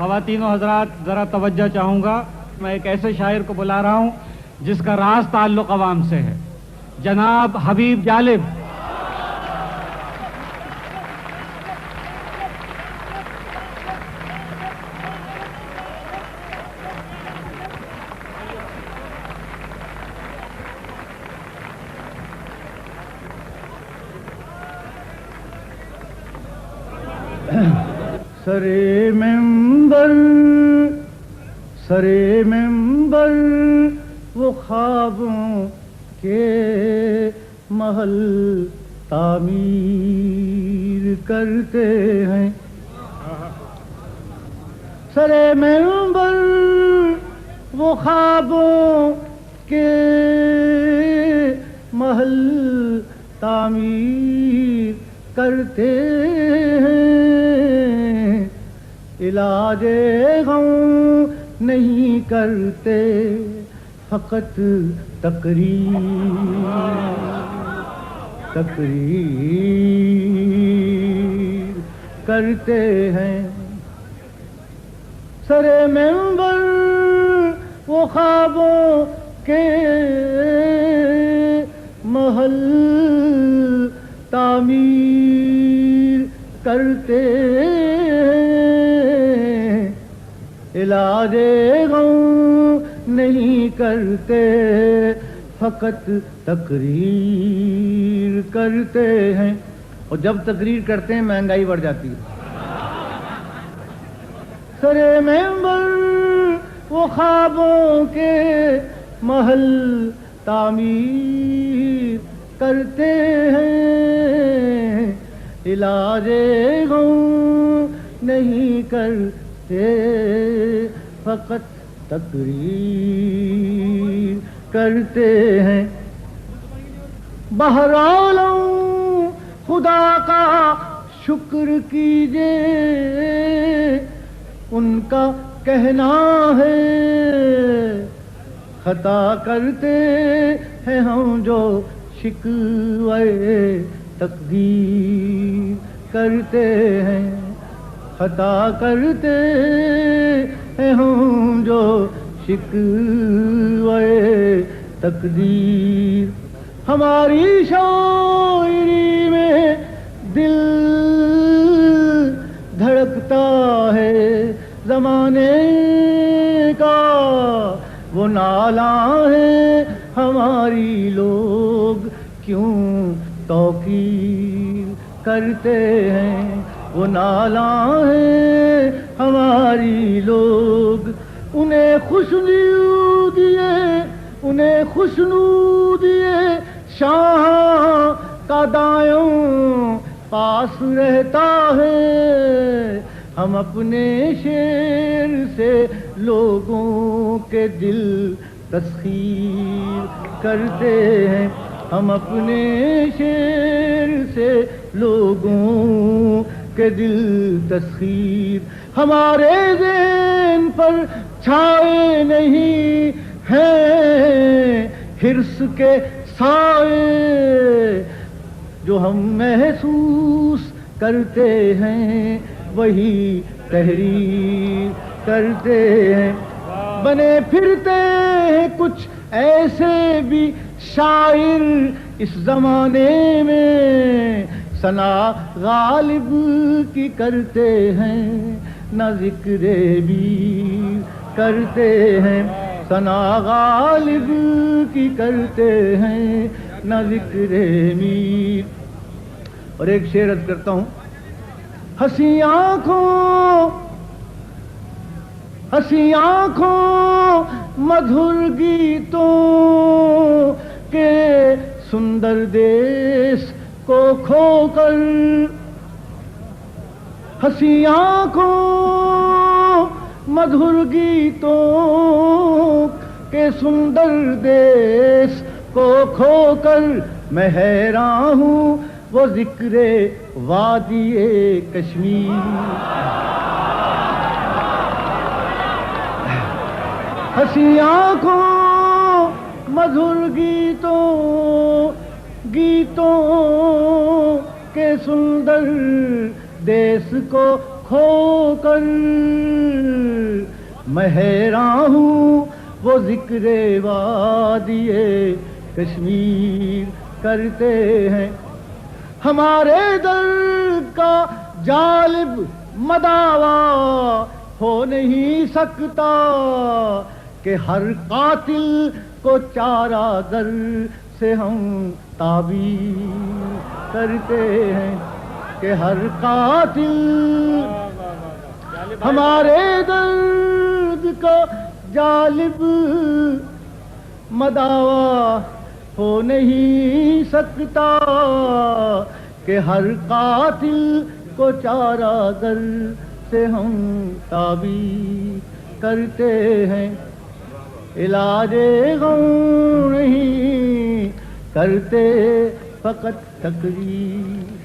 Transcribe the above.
خواتین و حضرات ذرا توجہ چاہوں گا. میں ایک ایسے شاعر کو بلا رہا ہوں جس کا راز تعلق عوام سے ہے، جناب حبیب جالب. سرے ممبر وہ خوابوں کے محل تعمیر کرتے ہیں. سرے ممبر وہ خوابوں کے محل تعمیر کرتے ہیں. علاج غم نہیں کرتے، فقط تقریر کرتے ہیں. سرے ممبر وہ خوابوں کے محل تعمیر کرتے ہیں. علاج غم نہیں کرتے، فقط تقریر کرتے ہیں. اور جب تقریر کرتے ہیں مہنگائی بڑھ جاتی ہے. سرے ممبر وہ خوابوں کے محل تعمیر کرتے ہیں. علاج غم نہیں کرتے، فقط تقریر کرتے ہیں. بہرحالوں خدا کا شکر کیجئے، ان کا کہنا ہے خطا کرتے ہیں ہم جو شکوے تقدیر کرتے ہیں. خطا کرتے ہیں ہم جو شکوے تقدیر. ہماری شاعری میں دل دھڑکتا ہے زمانے کا وہ نالاں ہے. ہماری لوگ کیوں توقیر کرتے ہیں، وہ نالاں ہیں ہماری لوگ. انہیں خوشنو دیے شاہ کا دایوں پاس رہتا ہے. ہم اپنے شعر سے لوگوں کے دل تسخیر کرتے ہیں. ہم اپنے شعر سے لوگوں کے دل تسخیر. ہمارے ذہن پر چھائے نہیں ہیں حرص کے سائے، جو ہم محسوس کرتے ہیں وہی تحریر کرتے ہیں. بنے پھرتے ہیں کچھ ایسے بھی شاعر اس زمانے میں، ثنا غالب کی کرتے ہیں نہ ذکر بھی کرتے ہیں. ثنا غالب کی کرتے ہیں نہ ذکر میر. اور ایک شعر عرض کرتا ہوں. ہنسی آنکھوں مدھر گیتوں کے سندر دیس کو کھو کر، ہنسی آنکھوں مدھر گیتوں کے سندر دیس کو کھو کر میں حیران ہوں وہ ذکر وادی کشمیر. ہنسی آنکھوں مدھر گیتوں کے سندر دیس کو کھو کر میں حیران ہوں وہ ذکر وادی کشمیر کرتے ہیں. ہمارے در کا جالب مداوا ہو نہیں سکتا کہ ہر قاتل کو چارہ گر سے ہم تعبیر کرتے ہیں کہ ہر قاتل ہمارے درد کا جالب مداوا ہو نہیں سکتا کہ ہر قاتل کو چارہ گر سے ہم تعبیر کرتے ہیں. علاج غم نہیں کرتے فقط تقریر